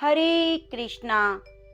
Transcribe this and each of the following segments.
हरे कृष्णा।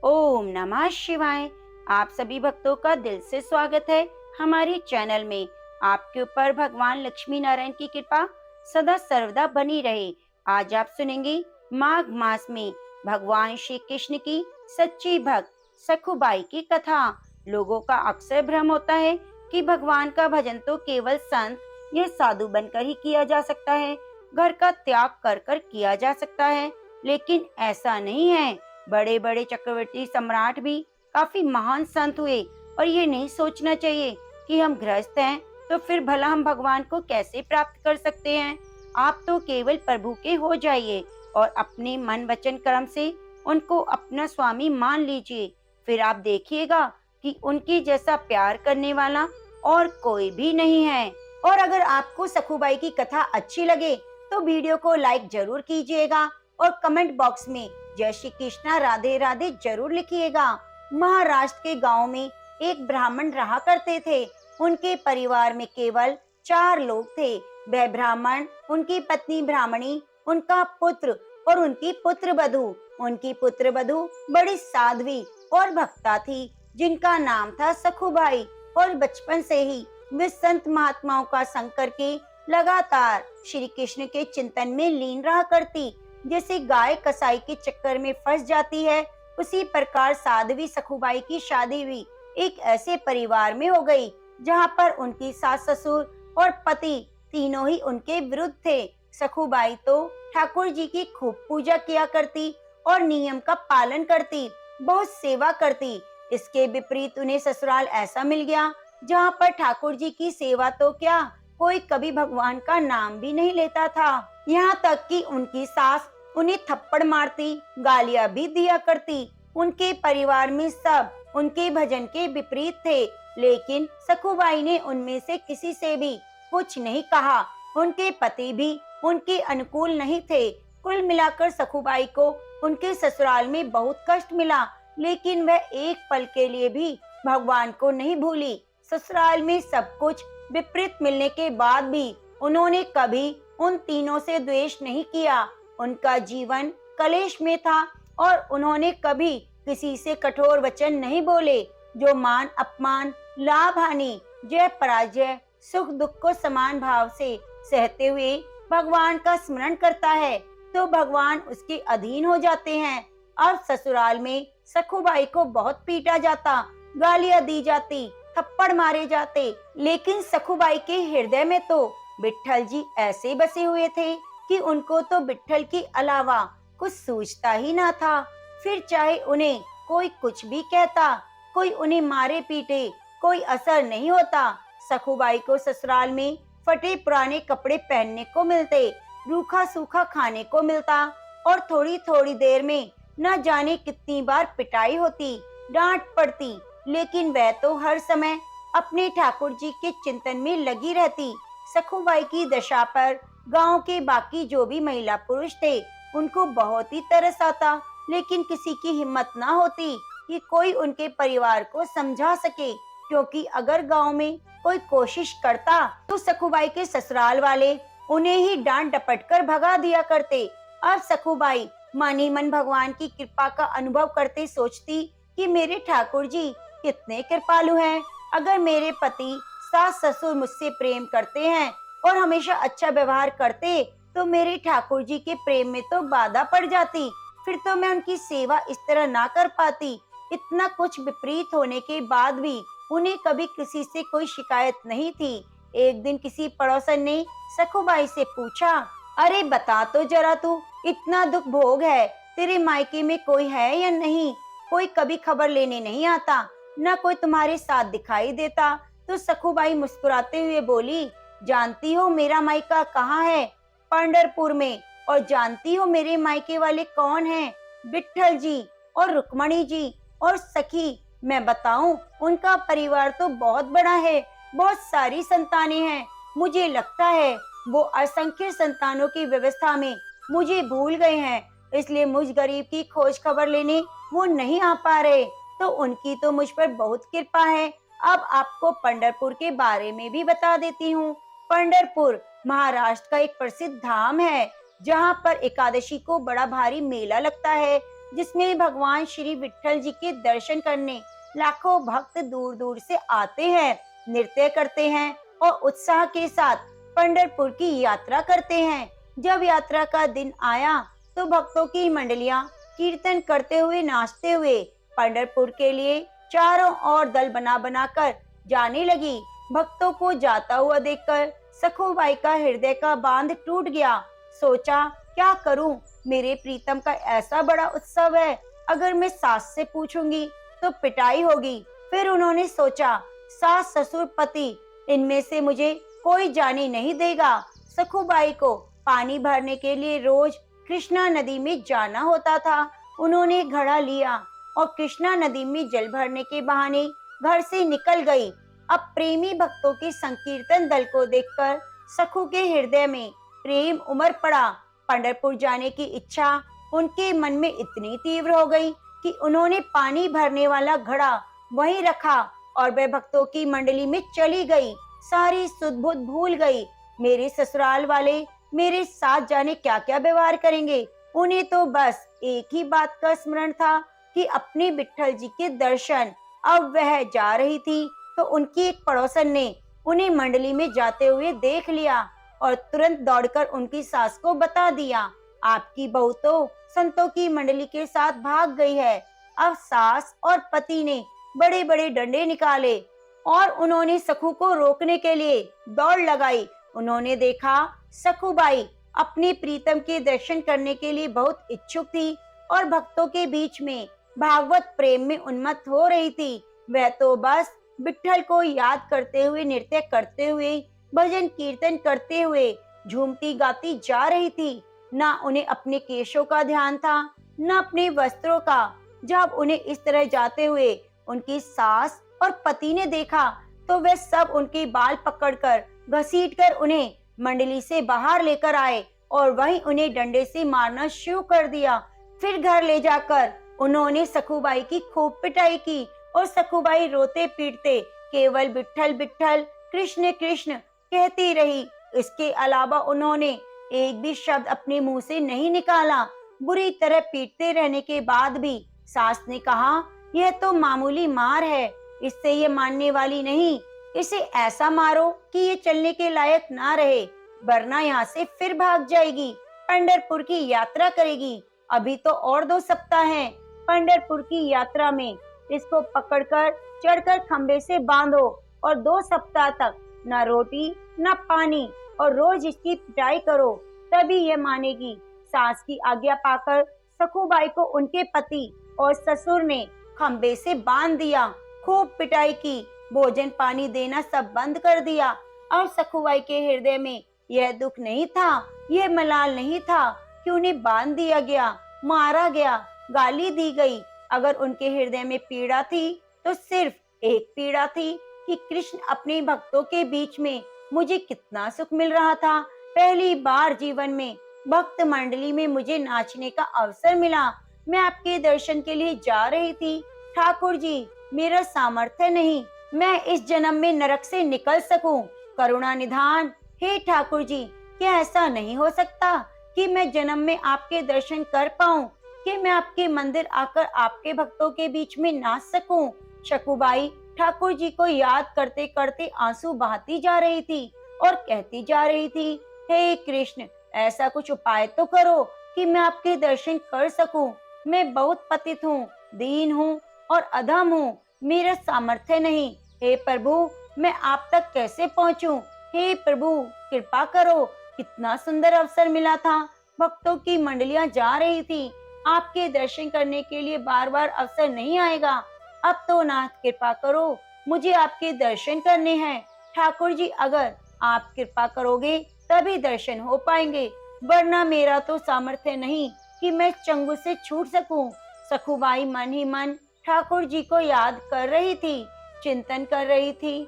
ओम नमः शिवाय। आप सभी भक्तों का दिल से स्वागत है हमारे चैनल में। आपके ऊपर भगवान लक्ष्मी नारायण की कृपा सदा सर्वदा बनी रहे। आज आप सुनेंगे माघ मास में भगवान श्री कृष्ण की सच्ची भक्त सखुबाई की कथा। लोगों का अक्सर भ्रम होता है कि भगवान का भजन तो केवल संत या साधु बनकर ही किया जा सकता है, घर का त्याग कर कर किया जा सकता है। लेकिन ऐसा नहीं है। बड़े बड़े चक्रवर्ती सम्राट भी काफी महान संत हुए। और ये नहीं सोचना चाहिए कि हम गृहस्थ हैं तो फिर भला हम भगवान को कैसे प्राप्त कर सकते हैं। आप तो केवल प्रभु के हो जाइए और अपने मन वचन कर्म से उनको अपना स्वामी मान लीजिए। फिर आप देखिएगा कि उनके जैसा प्यार करने वाला और कोई भी नहीं है। और अगर आपको सखुबाई की कथा अच्छी लगे तो वीडियो को लाइक जरूर कीजिएगा और कमेंट बॉक्स में जय श्री कृष्णा राधे राधे जरूर लिखिएगा। महाराष्ट्र के गांव में एक ब्राह्मण रहा करते थे। उनके परिवार में केवल 4 लोग थे। वह ब्राह्मण, उनकी पत्नी ब्राह्मणी, उनका पुत्र और उनकी पुत्र वधू। उनकी पुत्र वधू बड़ी साध्वी और भक्ता थी जिनका नाम था सखुबाई। और बचपन से ही वे संत महात्माओं का संग करके लगातार श्री कृष्ण के चिंतन में लीन रहा करती। जैसे गाय कसाई के चक्कर में फंस जाती है, उसी प्रकार साध्वी सखुबाई की शादी भी एक ऐसे परिवार में हो गई जहां पर उनकी सास ससुर और पति तीनों ही उनके विरुद्ध थे। सखुबाई तो ठाकुर जी की खूब पूजा किया करती और नियम का पालन करती, बहुत सेवा करती। इसके विपरीत उन्हें ससुराल ऐसा मिल गया जहाँ पर ठाकुर जी की सेवा तो क्या, कोई कभी भगवान का नाम भी नहीं लेता था। यहाँ तक कि उनकी सास उन्हें थप्पड़ मारती, गालियां भी दिया करती। उनके परिवार में सब उनके भजन के विपरीत थे, लेकिन सखुबाई ने उनमें से किसी से भी कुछ नहीं कहा। उनके पति भी उनके अनुकूल नहीं थे। कुल मिलाकर सखुबाई को उनके ससुराल में बहुत कष्ट मिला, लेकिन वह एक पल के लिए भी भगवान को नहीं भूली। ससुराल में सब कुछ विपरीत मिलने के बाद भी उन्होंने कभी उन तीनों से द्वेष नहीं किया। उनका जीवन कलेश में था और उन्होंने कभी किसी से कठोर वचन नहीं बोले। जो मान अपमान, लाभ हानि, जय पराजय, सुख दुख को समान भाव से सहते हुए भगवान का स्मरण करता है तो भगवान उसके अधीन हो जाते हैं। अब ससुराल में सखुबाई को बहुत पीटा जाता, गालियां दी जाती, थप्पड़ मारे जाते, लेकिन सखुबाई के हृदय में तो विट्ठल जी ऐसे बसे हुए थे कि उनको तो विट्ठल के अलावा कुछ सूझता ही ना था। फिर चाहे उन्हें कोई कुछ भी कहता, कोई उन्हें मारे पीटे, कोई असर नहीं होता। सखुबाई को ससुराल में फटे पुराने कपड़े पहनने को मिलते, रूखा सूखा खाने को मिलता और थोड़ी थोड़ी देर में न जाने कितनी बार पिटाई होती, डांट पड़ती, लेकिन वह तो हर समय अपने ठाकुर जी के चिंतन में लगी रहती। सखुबाई की दशा पर गांव के बाकी जो भी महिला पुरुष थे उनको बहुत ही तरस आता, लेकिन किसी की हिम्मत ना होती कि कोई उनके परिवार को समझा सके, क्योंकि अगर गांव में कोई कोशिश करता तो सखुबाई के ससुराल वाले उन्हें ही डांट डपट कर भगा दिया करते। अब सखुबाई मन ही मन भगवान की कृपा का अनुभव करते सोचती कि मेरे ठाकुर जी कितने कृपालु हैं। अगर मेरे पति सास ससुर मुझसे प्रेम करते हैं और हमेशा अच्छा व्यवहार करते तो मेरे ठाकुर जी के प्रेम में तो बाधा पड़ जाती, फिर तो मैं उनकी सेवा इस तरह ना कर पाती। इतना कुछ विपरीत होने के बाद भी उन्हें कभी किसी से कोई शिकायत नहीं थी। एक दिन किसी पड़ोसन ने सखुबाई से पूछा, अरे बता तो जरा, तू इतना दुख भोग है, तेरे मायके में कोई है या नहीं? कोई कभी खबर लेने नहीं आता, न कोई तुम्हारे साथ दिखाई देता। तो सखुबाई मुस्कुराते हुए बोली, जानती हो मेरा मायका कहाँ है? पंढरपुर में। और जानती हो मेरे मायके वाले कौन हैं? विट्ठल जी और रुक्मणी जी और सखी। मैं बताऊं, उनका परिवार तो बहुत बड़ा है, बहुत सारी संतानें हैं। मुझे लगता है वो असंख्य संतानों की व्यवस्था में मुझे भूल गए हैं, इसलिए मुझ गरीब की खोज खबर लेने वो नहीं आ पा रहे। तो उनकी तो मुझ पर बहुत कृपा है। अब आपको पंढरपुर के बारे में भी बता देती हूँ। पंढरपुर महाराष्ट्र का एक प्रसिद्ध धाम है, जहाँ पर एकादशी को बड़ा भारी मेला लगता है। जिसमें भगवान श्री विट्ठल जी के दर्शन करने लाखों भक्त दूर दूर से आते हैं, नृत्य करते हैं और उत्साह के साथ पंढरपुर की यात्रा करते हैं। जब यात्रा का दिन आया तो भक्तों की मंडलियां कीर्तन करते हुए, नाचते हुए पंढरपुर के लिए चारों ओर दल बना बनाकर जाने लगी। भक्तों को जाता हुआ देखकर सखुबाई का हृदय का बांध टूट गया। सोचा, क्या करूं? मेरे प्रीतम का ऐसा बड़ा उत्सव है, अगर मैं सास से पूछूंगी तो पिटाई होगी। फिर उन्होंने सोचा, सास ससुर पति इनमें से मुझे कोई जाने नहीं देगा। सखुबाई को पानी भरने के लिए रोज कृष्णा नदी में जाना होता था। उन्होंने घड़ा लिया और कृष्णा नदी में जल भरने के बहाने घर से निकल गई। अब प्रेमी भक्तों के संकीर्तन दल को देखकर सखु के हृदय में प्रेम उमड़ पड़ा। पंढरपुर जाने की इच्छा उनके मन में इतनी तीव्र हो गई कि उन्होंने पानी भरने वाला घड़ा वहीं रखा और वे भक्तों की मंडली में चली गई। सारी सुध-बुध भूल गई। मेरे ससुराल वाले मेरे साथ जाने क्या क्या व्यवहार करेंगे। उन्हें तो बस एक ही बात का स्मरण था कि अपने विट्ठल जी के दर्शन। अब वह जा रही थी तो उनकी एक पड़ोसन ने उन्हें मंडली में जाते हुए देख लिया और तुरंत दौड़कर उनकी सास को बता दिया, आपकी बहू तो संतों की मंडली के साथ भाग गई है। अब सास और पति ने बड़े बड़े डंडे निकाले और उन्होंने सखु को रोकने के लिए दौड़ लगाई। उन्होंने देखा सखुबाई अपने प्रीतम के दर्शन करने के लिए बहुत इच्छुक थी और भक्तों के बीच में भागवत प्रेम में उन्मत्त हो रही थी। वह तो बस विट्ठल को याद करते हुए, नृत्य करते हुए, भजन कीर्तन करते हुए झूमती गाती जा रही थी। न उन्हें अपने केशों का ध्यान था, न अपने वस्त्रों का। जब उन्हें इस तरह जाते हुए उनकी सास और पति ने देखा तो वे सब उनके बाल पकड़कर घसीटकर उन्हें मंडली से बाहर लेकर आए और वहीं उन्हें डंडे से मारना शुरू कर दिया। फिर घर ले जाकर उन्होंने सखुबाई की खूब पिटाई की और सखुबाई रोते पीटते केवल विट्ठल विट्ठल, कृष्ण कृष्ण कहती रही। इसके अलावा उन्होंने एक भी शब्द अपने मुंह से नहीं निकाला। बुरी तरह पीटते रहने के बाद भी सास ने कहा, यह तो मामूली मार है, इससे ये मानने वाली नहीं। इसे ऐसा मारो कि ये चलने के लायक ना रहे, वरना यहाँ से फिर भाग जाएगी, पंढरपुर की यात्रा करेगी। अभी तो और 2 सप्ताह हैं। पंढरपुर की यात्रा में इसको पकड़कर चढ़कर खंबे से बांधो और 2 सप्ताह तक न रोटी न पानी और रोज इसकी पिटाई करो, तभी ये मानेगी। सास की आज्ञा पाकर सखुबाई को उनके पति और ससुर ने खंबे से बांध दिया। खूब पिटाई की, भोजन पानी देना सब बंद कर दिया। अब सखुबाई के हृदय में यह दुख नहीं था, यह मलाल नहीं था कि उन्हें बांध दिया गया, मारा गया, गाली दी गई। अगर उनके हृदय में पीड़ा थी तो सिर्फ एक पीड़ा थी कि कृष्ण अपने भक्तों के बीच में मुझे कितना सुख मिल रहा था। पहली बार जीवन में भक्त मंडली में मुझे नाचने का अवसर मिला। मैं आपके दर्शन के लिए जा रही थी। ठाकुर जी, मेरा सामर्थ्य नहीं, मैं इस जन्म में नरक से निकल सकूं। करुणा निधान, हे ठाकुर जी, क्या ऐसा नहीं हो सकता कि मैं जन्म में आपके दर्शन कर पाऊं, कि मैं आपके मंदिर आकर आपके भक्तों के बीच में नाच सकूं। सखुबाई ठाकुर जी को याद करते करते आंसू बहाती जा रही थी और कहती जा रही थी, हे कृष्ण, ऐसा कुछ उपाय तो करो कि मैं आपके दर्शन कर सकूं। मैं बहुत पतित हूँ, दीन हूँ और अधम हूँ, मेरा सामर्थ्य नहीं। हे प्रभु, मैं आप तक कैसे पहुँचूं? हे प्रभु, कृपा करो। कितना सुंदर अवसर मिला था। भक्तों की मंडलियां जा रही थी। आपके दर्शन करने के लिए बार बार अवसर नहीं आएगा। अब तो नाथ कृपा करो, मुझे आपके दर्शन करने हैं। ठाकुर जी, अगर आप कृपा करोगे तभी दर्शन हो पाएंगे, वरना मेरा तो सामर्थ्य नहीं कि मैं चंगुल से छूट सकूं। सखुबाई मन ही मन ठाकुर जी को याद कर रही थी, चिंतन कर रही थी।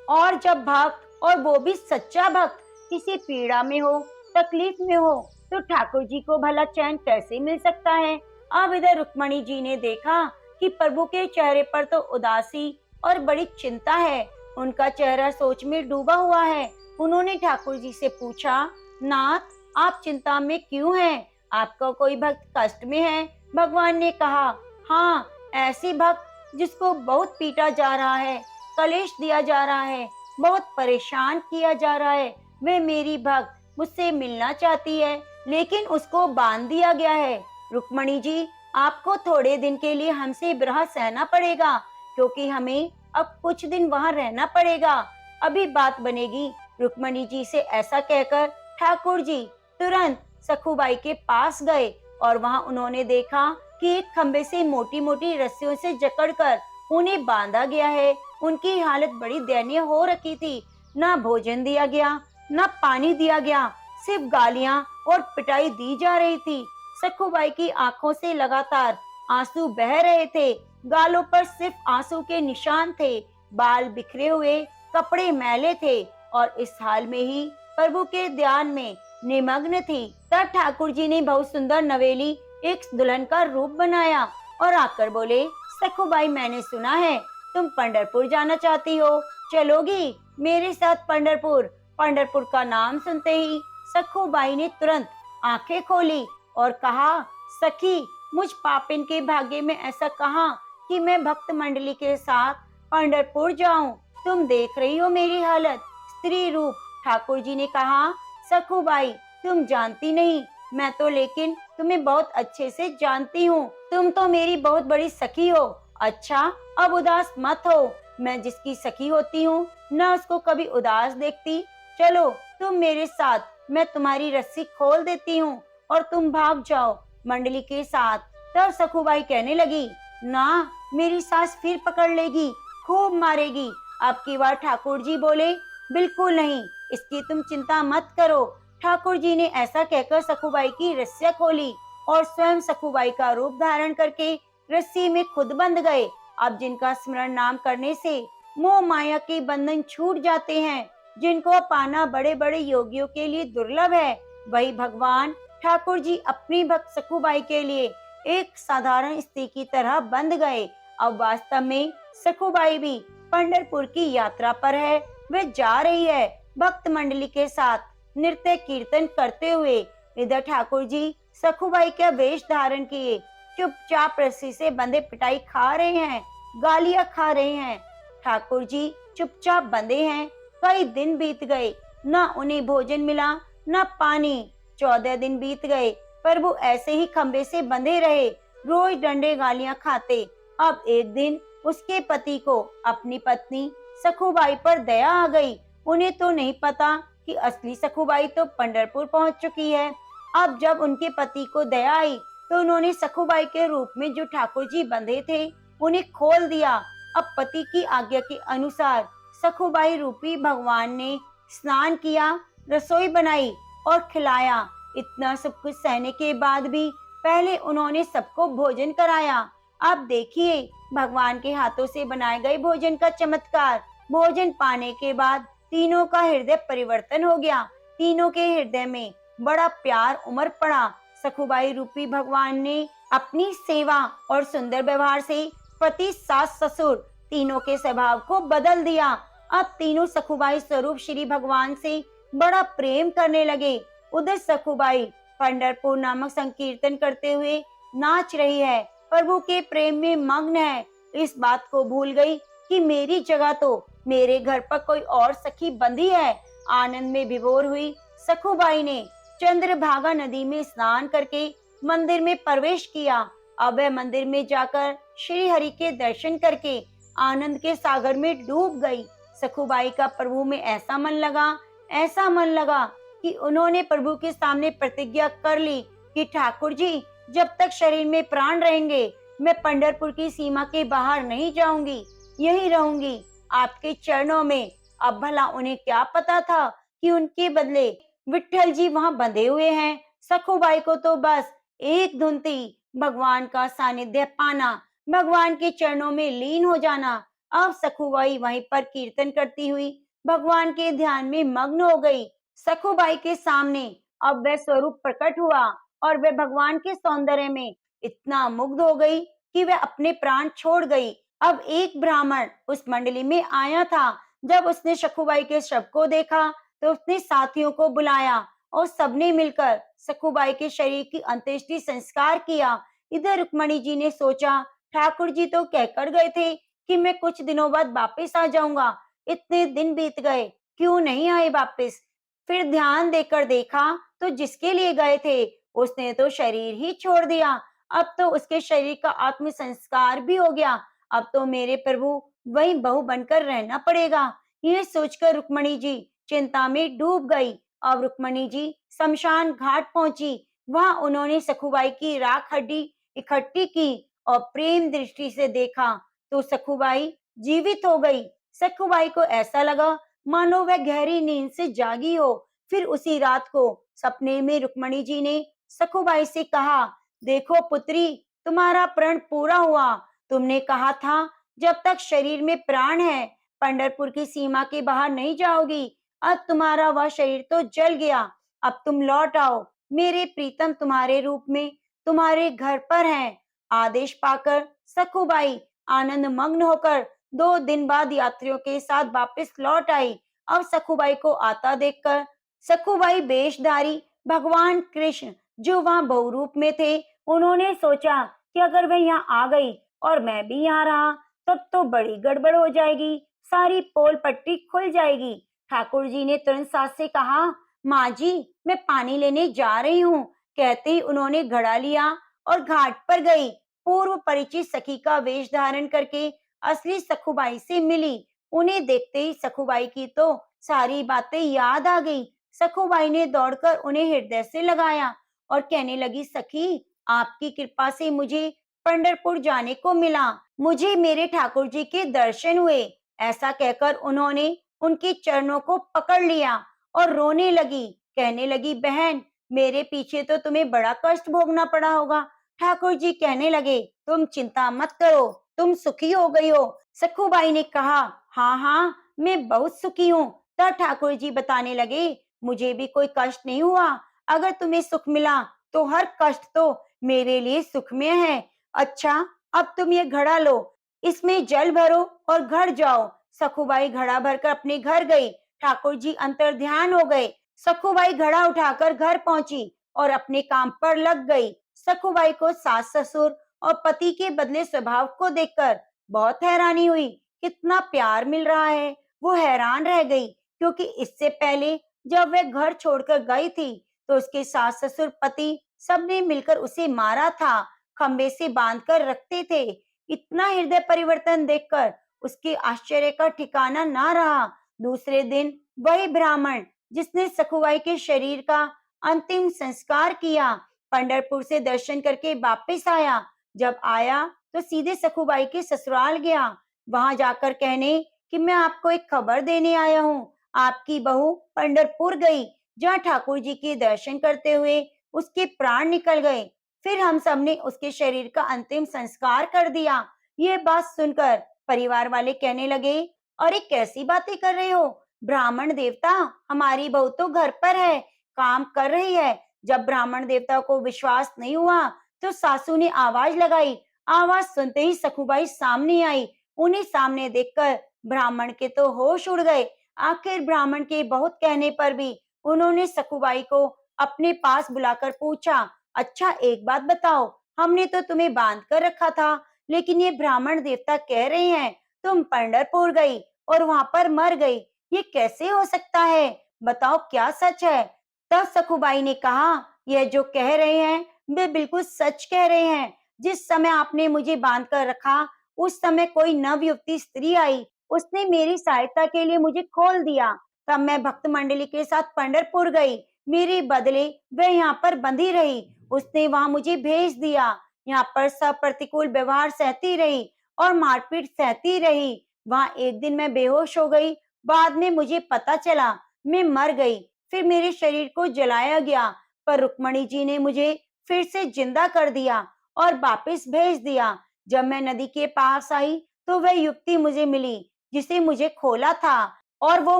और जब भक्त, और वो भी सच्चा भक्त, किसी पीड़ा में हो, तकलीफ में हो, तो ठाकुर जी को भला चैन कैसे मिल सकता है। अब इधर रुक्मणी जी ने देखा कि प्रभु के चेहरे पर तो उदासी और बड़ी चिंता है। उनका चेहरा सोच में डूबा हुआ है। उन्होंने ठाकुर जी से पूछा, नाथ, आप चिंता में क्यों हैं? आपका कोई भक्त कष्ट में है भगवान ने कहा, हाँ, ऐसी भक्त जिसको बहुत पीटा जा रहा है, कलेश दिया जा रहा है, बहुत परेशान किया जा रहा है, वे मेरी भक्त मुझसे मिलना चाहती है, लेकिन उसको बांध दिया गया है। रुक्मणी जी, आपको थोड़े दिन के लिए हमसे विरह सहना पड़ेगा, क्योंकि हमें अब कुछ दिन वहां रहना पड़ेगा। अभी बात बनेगी। रुक्मणी जी से ऐसा कहकर ठाकुर जी तुरंत सखुबाई के पास गए और वहां उन्होंने देखा कि एक खंबे से मोटी मोटी रस्सियों से जकड़कर उन्हें बांधा गया है। उनकी हालत बड़ी दयनीय हो रखी थी। ना भोजन दिया गया, ना पानी दिया गया, सिर्फ गालियां और पिटाई दी जा रही थी। सखुबाई की आंखों से लगातार आंसू बह रहे थे। गालों पर सिर्फ आंसू के निशान थे। बाल बिखरे हुए, कपड़े मैले थे और इस हाल में ही प्रभु के ध्यान में निमग्न थी। तब ठाकुर जी ने बहुत सुंदर नवेली एक दुल्हन का रूप बनाया और आकर बोले, सखुबाई, मैंने सुना है तुम पंढरपुर जाना चाहती हो, चलोगी मेरे साथ पंढरपुर? पंढरपुर का नाम सुनते ही सखुबाई ने तुरंत आंखें खोली और कहा, सखी, मुझ पापिन के भाग्य में ऐसा कहाँ कि मैं भक्त मंडली के साथ पंढरपुर जाऊं। तुम देख रही हो मेरी हालत, स्त्री रूप। ठाकुर जी ने कहा, सखुबाई, तुम जानती नहीं, मैं तो लेकिन तुम्हें बहुत अच्छे से जानती हूँ। तुम तो मेरी बहुत बड़ी सखी हो। अच्छा, अब उदास मत हो। मैं जिसकी सखी होती हूँ न उसको कभी उदास देखती। चलो तुम मेरे साथ, मैं तुम्हारी रस्सी खोल देती हूँ और तुम भाग जाओ मंडली के साथ। तब सखुबाई कहने लगी, ना, मेरी सास फिर पकड़ लेगी, खूब मारेगी। अब की बार ठाकुर जी बोले, बिल्कुल नहीं, इसकी तुम चिंता मत करो। ठाकुर जी ने ऐसा कहकर सखुबाई की रस्सियां खोली और स्वयं सखुबाई का रूप धारण करके रस्सी में खुद बंध गए। अब जिनका स्मरण नाम करने से मोह माया के बंधन छूट जाते हैं, जिनको पाना बड़े बड़े योगियों के लिए दुर्लभ है, वही भगवान ठाकुर जी अपनी भक्त सखुबाई के लिए एक साधारण स्त्री की तरह बंध गए। अब वास्तव में सखुबाई भी पंढरपुर की यात्रा पर है। वे जा रही है भक्त मंडली के साथ नृत्य कीर्तन करते हुए। इधर ठाकुर जी सखुबाई का वेश धारण किए चुपचाप रस्सी से बंधे पिटाई खा रहे हैं, गालियां खा रहे हैं। ठाकुर जी चुपचाप बंधे हैं। कई दिन बीत गए, न उन्हें भोजन मिला न पानी। 14 दिन बीत गए, पर वो ऐसे ही खंबे से बंधे रहे, रोज डंडे गालियां खाते। अब एक दिन उसके पति को अपनी पत्नी सखुबाई पर दया आ गई। उन्हें तो नहीं पता कि असली सखुबाई तो पंढरपुर पहुंच चुकी है। अब जब उनके पति को दया आई तो उन्होंने सखुबाई के रूप में जो ठाकुर जी बंधे थे उन्हें खोल दिया। अब पति की आज्ञा के अनुसार सखुबाई रूपी भगवान ने स्नान किया, रसोई बनाई और खिलाया। इतना सब कुछ सहने के बाद भी पहले उन्होंने सबको भोजन कराया। अब देखिए भगवान के हाथों से बनाए गए भोजन का चमत्कार। भोजन पाने के बाद तीनों का हृदय परिवर्तन हो गया। तीनों के हृदय में बड़ा प्यार उमड़ पड़ा। सखुबाई रूपी भगवान ने अपनी सेवा और सुंदर व्यवहार से पति, सास, ससुर तीनों के स्वभाव को बदल दिया। अब तीनों सखुबाई स्वरूप श्री भगवान से बड़ा प्रेम करने लगे। उधर सखुबाई पंढरपुर नामक संकीर्तन करते हुए नाच रही है, प्रभु के प्रेम में मग्न है। इस बात को भूल गई कि मेरी जगह तो मेरे घर पर कोई और सखी बंधी है। आनंद में विभोर हुई सखुबाई ने चंद्रभागा नदी में स्नान करके मंदिर में प्रवेश किया। अब वह मंदिर में जाकर श्री हरि के दर्शन करके आनंद के सागर में डूब गई। सखुबाई का प्रभु में ऐसा मन लगा कि उन्होंने प्रभु के सामने प्रतिज्ञा कर ली कि ठाकुर जी, जब तक शरीर में प्राण रहेंगे मैं पंढरपुर की सीमा के बाहर नहीं जाऊंगी, यही रहूंगी आपके चरणों में। अब भला उन्हें क्या पता था कि उनके बदले विट्ठल जी वहां बंधे हुए हैं। सखुबाई को तो बस एक धुन थी, भगवान का सानिध्य पाना, भगवान के चरणों में लीन हो जाना। अब सखुबाई वहीं पर कीर्तन करती हुई भगवान के ध्यान में मग्न हो गई। सखुबाई के सामने अब वह स्वरूप प्रकट हुआ और वह भगवान के सौंदर्य में इतना मुग्ध हो गई कि वह अपने प्राण छोड़ गई। अब एक ब्राह्मण उस मंडली में आया था। जब उसने सखुबाई के शव को देखा तो उसने साथियों को बुलाया और सबने मिलकर सखुबाई के शरीर की अंत्येष्टि संस्कार किया। इधर रुक्मणी जी ने सोचा, ठाकुर जी तो कहकर गए थे कि मैं कुछ दिनों बाद वापस आ जाऊंगा। इतने दिन बीत गए, क्यों नहीं आए वापस? फिर ध्यान देकर देखा तो जिसके लिए गए थे उसने तो शरीर ही छोड़ दिया। अब तो उसके शरीर का आत्म संस्कार भी हो गया। अब तो मेरे प्रभु वही बहू बनकर रहना पड़ेगा। ये सोचकर रुक्मणी जी चिंता में डूब गई। अब रुक्मणी जी शमशान घाट पहुंची। वहां उन्होंने सखुबाई की राख हड्डी इकट्ठी की और प्रेम दृष्टि से देखा तो सखुबाई जीवित हो गई। सखुबाई को ऐसा लगा मानो वह गहरी नींद से जागी हो। फिर उसी रात को सपने में रुक्मणी जी ने सखुबाई से कहा, देखो पुत्री, तुम्हारा प्रण पूरा हुआ। तुमने कहा था जब तक शरीर में प्राण है पंढरपुर की सीमा के बाहर नहीं जाओगी। अब तुम्हारा वह शरीर तो जल गया। अब तुम लौट आओ। मेरे प्रीतम तुम्हारे रूप में तुम्हारे घर पर हैं। आदेश पाकर सखुबाई आनंद मग्न होकर 2 दिन बाद यात्रियों के साथ वापस लौट आई। अब सखुबाई को आता देखकर सखुबाई वेशधारी भगवान कृष्ण जो वहां बहुरूप में थे, उन्होंने सोचा कि अगर वह यहाँ आ गई और मैं भी यहाँ रहा तब तो बड़ी गड़बड़ हो जाएगी, सारी पोल पट्टी खुल जाएगी। ठाकुर जी ने तुरंत सास से कहा, माँ जी मैं पानी लेने जा रही हूँ। कहते ही उन्होंने घड़ा लिया और घाट पर गई। पूर्व परिचित सखी का वेश धारण करके असली सखुबाई से मिली। उन्हें देखते ही सखुबाई की तो सारी बातें याद आ गई। सखुबाई ने दौड़कर उन्हें हृदय से लगाया और कहने लगी, सखी आपकी कृपा से मुझे पंढरपुर जाने को मिला। मुझे मेरे ठाकुर जी के दर्शन हुए। ऐसा कहकर उन्होंने उनके चरणों को पकड़ लिया और रोने लगी। कहने लगी, बहन मेरे पीछे तो तुम्हें बड़ा कष्ट भोगना पड़ा होगा। ठाकुर जी कहने लगे, तुम चिंता मत करो, तुम सुखी हो गई हो। सखुबाई ने कहा, हाँ हाँ मैं बहुत सुखी हूँ। तब ठाकुर जी बताने लगे, मुझे भी कोई कष्ट नहीं हुआ। अगर तुम्हें सुख मिला तो हर कष्ट तो मेरे लिए सुखमय है। अच्छा अब तुम ये घड़ा लो, इसमें जल भरो और घर जाओ। सखुबाई घड़ा भरकर अपने घर गई। ठाकुर जी अंतर ध्यान हो गए। सखुबाई घड़ा उठाकर घर पहुंची और अपने काम पर लग गई। सखुबाई को सास ससुर और पति के बदले स्वभाव को देखकर बहुत हैरानी हुई। कितना प्यार मिल रहा है। वो हैरान रह गई क्योंकि इससे पहले जब वह घर छोड़कर गई थी तो उसके सास ससुर पति सबने मिलकर उसे मारा था, खंबे से बांधकर रखते थे। इतना हृदय परिवर्तन देखकर उसके आश्चर्य का ठिकाना ना रहा। दूसरे दिन वही ब्राह्मण जिसने सखुबाई के शरीर का अंतिम संस्कार किया पंढरपुर से दर्शन करके वापस आया। जब आया तो सीधे सखुबाई के ससुराल गया। वहां जाकर कहने कि मैं आपको एक खबर देने आया हूँ। आपकी बहू पंढरपुर गई, जहाँ ठाकुर जी के दर्शन करते हुए उसके प्राण निकल गए। फिर हम सब ने उसके शरीर का अंतिम संस्कार कर दिया। ये बात सुनकर परिवार वाले कहने लगे, अरे कैसी बातें कर रहे हो? ब्राह्मण देवता, हमारी बहू तो घर पर है, काम कर रही है। जब ब्राह्मण देवता को विश्वास नहीं हुआ तो सासू ने आवाज लगाई। आवाज सुनते ही सखुबाई सामने आई। उन्हें सामने देखकर ब्राह्मण के तो होश उड़ गए। आखिर ब्राह्मण के बहुत कहने पर भी उन्होंने सखुबाई को अपने पास बुलाकर पूछा, अच्छा एक बात बताओ, हमने तो तुम्हें बांध कर रखा था, लेकिन ये ब्राह्मण देवता कह रहे हैं तुम पंढरपुर गई और वहां पर मर गई। ये कैसे हो सकता है? बताओ क्या सच है? तब सखुबाई ने कहा, यह जो कह रहे हैं वे बिल्कुल सच कह रहे हैं। जिस समय आपने मुझे बांध कर रखा उस समय कोई नवयुवती स्त्री आई। उसने मेरी सहायता के लिए मुझे खोल दिया। तब मैं भक्त मंडली के साथ पंढरपुर गई। मेरे बदले वह यहाँ पर बंधी रही। उसने वहां मुझे भेज दिया। यहाँ पर सब प्रतिकूल व्यवहार सहती रही और मारपीट सहती रही। वहां एक दिन मैं बेहोश हो गई। बाद में मुझे पता चला मैं मर गई। फिर मेरे शरीर को जलाया गया, पर रुक्मणी जी ने मुझे फिर से जिंदा कर दिया और वापस भेज दिया। जब मैं नदी के पास आई तो वह युवती मुझे मिली जिसे मुझे खोला था और वो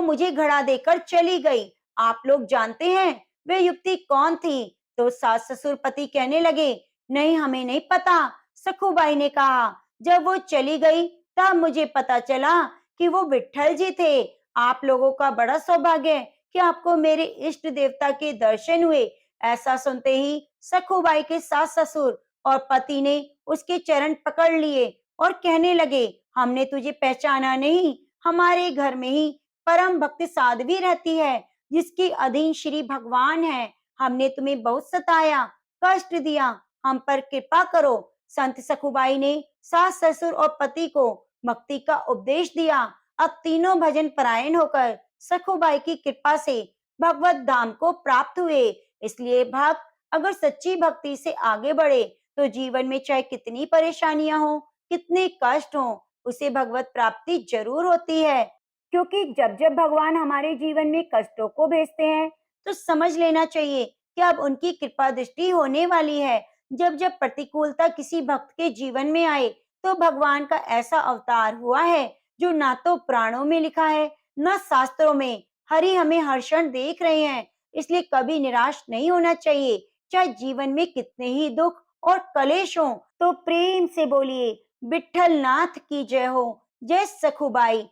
मुझे घड़ा देकर चली गई। आप लोग जानते हैं वह युवती कौन थी? तो सास ससुर पति कहने लगे, नहीं हमें नहीं पता। सखुबाई ने कहा, जब वो चली गई तब मुझे पता चला कि वो विट्ठल जी थे। आप लोगों का बड़ा सौभाग्य है कि आपको मेरे इष्ट देवता के दर्शन हुए। ऐसा सुनते ही सखुबाई के सास ससुर और पति ने उसके चरण पकड़ लिए और कहने लगे, हमने तुझे पहचाना नहीं, हमारे घर में ही परम भक्त साध्वी रहती है जिसके अधीन श्री भगवान है। हमने तुम्हें बहुत सताया, कष्ट दिया, हम पर कृपा करो। संत सखुबाई ने सास ससुर और पति को भक्ति का उपदेश दिया। अब तीनों भजन परायण होकर सखुबाई की कृपा से भगवत धाम को प्राप्त हुए। इसलिए भक्त अगर सच्ची भक्ति से आगे बढ़े तो जीवन में चाहे कितनी परेशानियां हो, कितने कष्ट हो, उसे भगवत प्राप्ति जरूर होती है। क्योंकि जब जब भगवान हमारे जीवन में कष्टों को भेजते हैं तो समझ लेना चाहिए कि अब उनकी कृपा दृष्टि होने वाली है। जब जब प्रतिकूलता किसी भक्त के जीवन में आए तो भगवान का ऐसा अवतार हुआ है जो ना तो पुराणों में लिखा है, न शास्त्रों में। हरि हमें हर क्षण देख रहे हैं, इसलिए कभी निराश नहीं होना चाहिए। चाहे जीवन में कितने ही दुख और कलेश हो तो प्रेम से बोलिए, विठ्ठल नाथ की जय हो, जय सखुबाई।